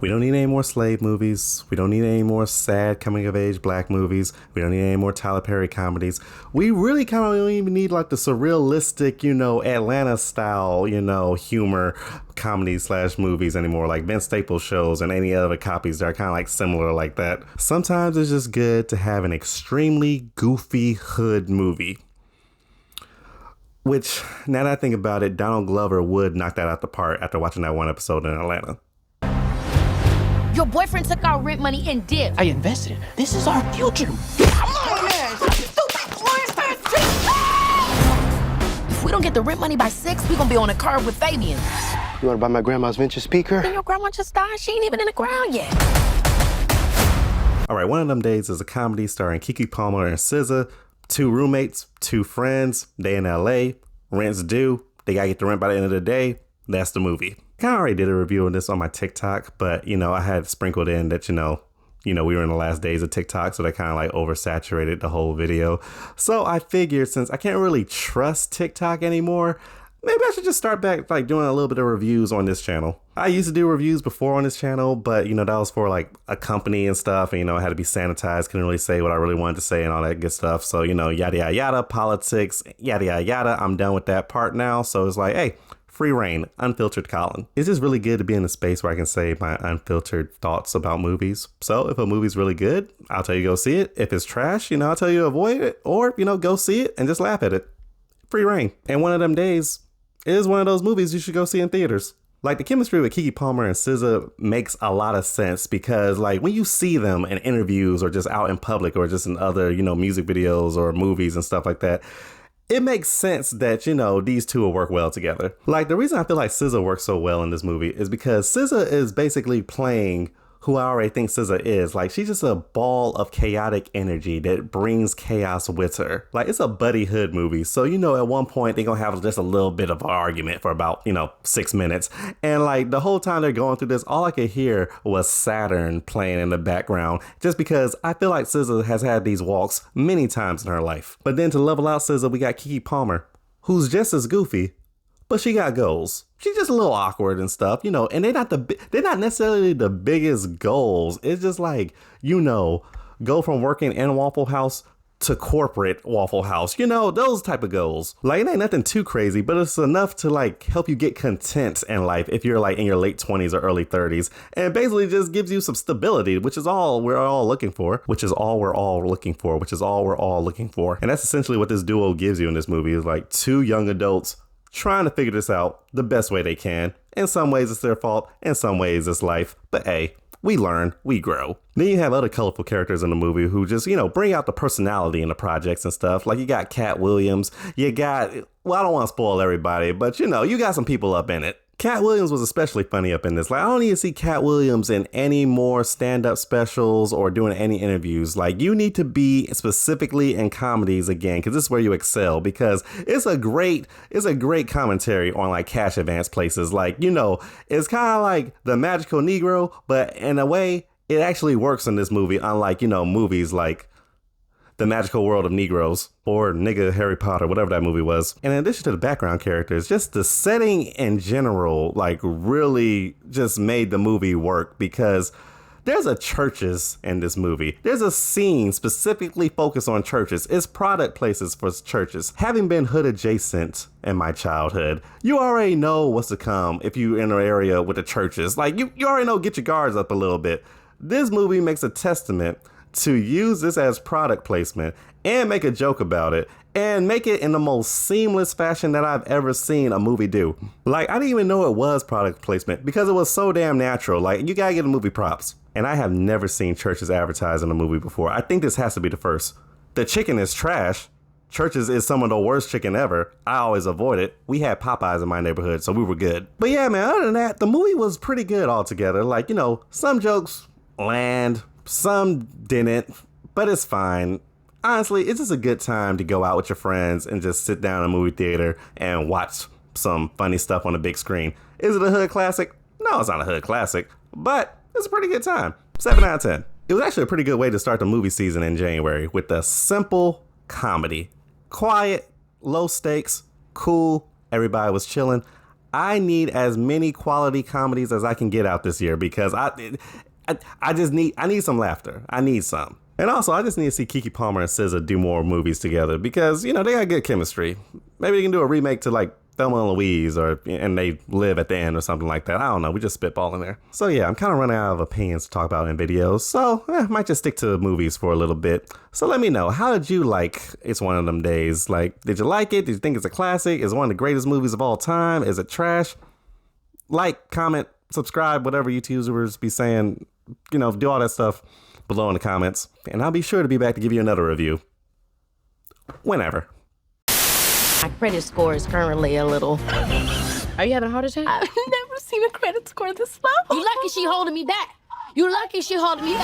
We don't need any more slave movies. We don't need any more sad coming of age black movies. We don't need any more Tyler Perry comedies. We really kind of don't even need like the surrealistic, Atlanta style, humor comedies / movies anymore, like Ben Staples shows and any other copies that are kind of like similar like that. Sometimes it's just good to have an extremely goofy hood movie. Which, now that I think about it, Donald Glover would knock that out the park after watching that one episode in Atlanta. Your boyfriend took our rent money and dipped. I invested in it. This is our future. Come on, man. If we don't get the rent money by 6, we're gonna be on a curb with Fabian. You wanna buy my grandma's vintage speaker? And your grandma just died. She ain't even in the ground yet. All right, One of Them Days is a comedy starring Keke Palmer and Sza, 2 roommates, 2 friends, they in LA, rent's due, they gotta get the rent by the end of the day. That's the movie. I kind of already did a review of this on my TikTok, but, I had sprinkled in that, we were in the last days of TikTok, so that kind of like oversaturated the whole video. So I figured since I can't really trust TikTok anymore, maybe I should just start back like doing a little bit of reviews on this channel. I used to do reviews before on this channel, but, that was for like a company and stuff. And, I had to be sanitized, couldn't really say what I really wanted to say and all that good stuff. So, yada, yada, yada, politics, yada, yada, yada. I'm done with that part now. So it's like, hey, free reign, unfiltered Colin. It's just really good to be in a space where I can say my unfiltered thoughts about movies. So if a movie's really good, I'll tell you go see it. If it's trash, I'll tell you avoid it. Or, go see it and just laugh at it. Free reign. And One of Them Days is one of those movies you should go see in theaters. Like, the chemistry with Keke Palmer and Sza makes a lot of sense because, like, when you see them in interviews or just out in public or just in other, music videos or movies and stuff like that, it makes sense that, these two will work well together. Like, the reason I feel like Sza works so well in this movie is because Sza is basically playing who I already think Sza is. Like, she's just a ball of chaotic energy that brings chaos with her. Like, it's a buddy hood movie. So, at one point they're gonna have just a little bit of an argument for about, 6 minutes. And like the whole time they're going through this, all I could hear was Saturn playing in the background, just because I feel like Sza has had these walks many times in her life. But then to level out Sza, we got Keke Palmer, who's just as goofy, but she got goals. She's just a little awkward and stuff, and they're not necessarily the biggest goals. It's just like, go from working in Waffle House to corporate Waffle House, those type of goals. Like, it ain't nothing too crazy, but it's enough to like help you get content in life if you're like in your late 20s or early 30s. And it basically just gives you some stability, which is all we're all looking for. And that's essentially what this duo gives you in this movie, is like 2 young adults trying to figure this out the best way they can. In some ways it's their fault, in some ways it's life, but hey, we learn, we grow. Then you have other colorful characters in the movie who just, bring out the personality in the projects and stuff. Like, you got Cat Williams, I don't want to spoil everybody, but you got some people up in it. Cat Williams was especially funny up in this. Like, I don't need to see Cat Williams in any more stand-up specials or doing any interviews. Like, you need to be specifically in comedies again, because this is where you excel, because it's a great commentary on like cash advance places. Like, it's kind of like The Magical Negro, but in a way it actually works in this movie, unlike, movies like The Magical World of Negroes or Nigga Harry Potter, whatever that movie was. And in addition to the background characters, just the setting in general, like, really just made the movie work, because there's a churches in this movie. There's a scene specifically focused on churches. It's product places for churches. Having been hood adjacent in my childhood, you already know what's to come if you're in an area with the churches. Like, you already know, get your guards up a little bit. This movie makes a testament to use this as product placement and make a joke about it and make it in the most seamless fashion that I've ever seen a movie do. Like, I didn't even know it was product placement because it was so damn natural. Like, you gotta get the movie props. And I have never seen churches advertised in a movie before. I think this has to be the first. The chicken is trash. Churches is some of the worst chicken ever. I always avoid it. We had Popeyes in my neighborhood, so we were good. But yeah, man, other than that, the movie was pretty good altogether. Like, some jokes land, some didn't, but it's fine. Honestly, it's just a good time to go out with your friends and just sit down in a movie theater and watch some funny stuff on the big screen. Is it a hood classic? No, it's not a hood classic, but it's a pretty good time. 7 out of 10. It was actually a pretty good way to start the movie season in January with a simple comedy. Quiet, low stakes, cool, everybody was chilling. I need as many quality comedies as I can get out this year because I just need some laughter. I need some. And also, I just need to see Keke Palmer and Sza do more movies together because, you know, they got good chemistry. Maybe they can do a remake to like Thelma and Louise and they live at the end or something like that. I don't know. We just spitballing there. So yeah, I'm kind of running out of opinions to talk about in videos. So I might just stick to movies for a little bit. So let me know, how did you like It's One of Them Days? Like, did you like it? Did you think it's a classic? Is it one of the greatest movies of all time? Is it trash? Like, comment, subscribe, whatever YouTubers be saying, you know, do all that stuff below in the comments. And I'll be sure to be back to give you another review. Whenever. My credit score is currently a little... Are you having a heart attack? I've never seen a credit score this low. You lucky she holding me back. You lucky she holding me back.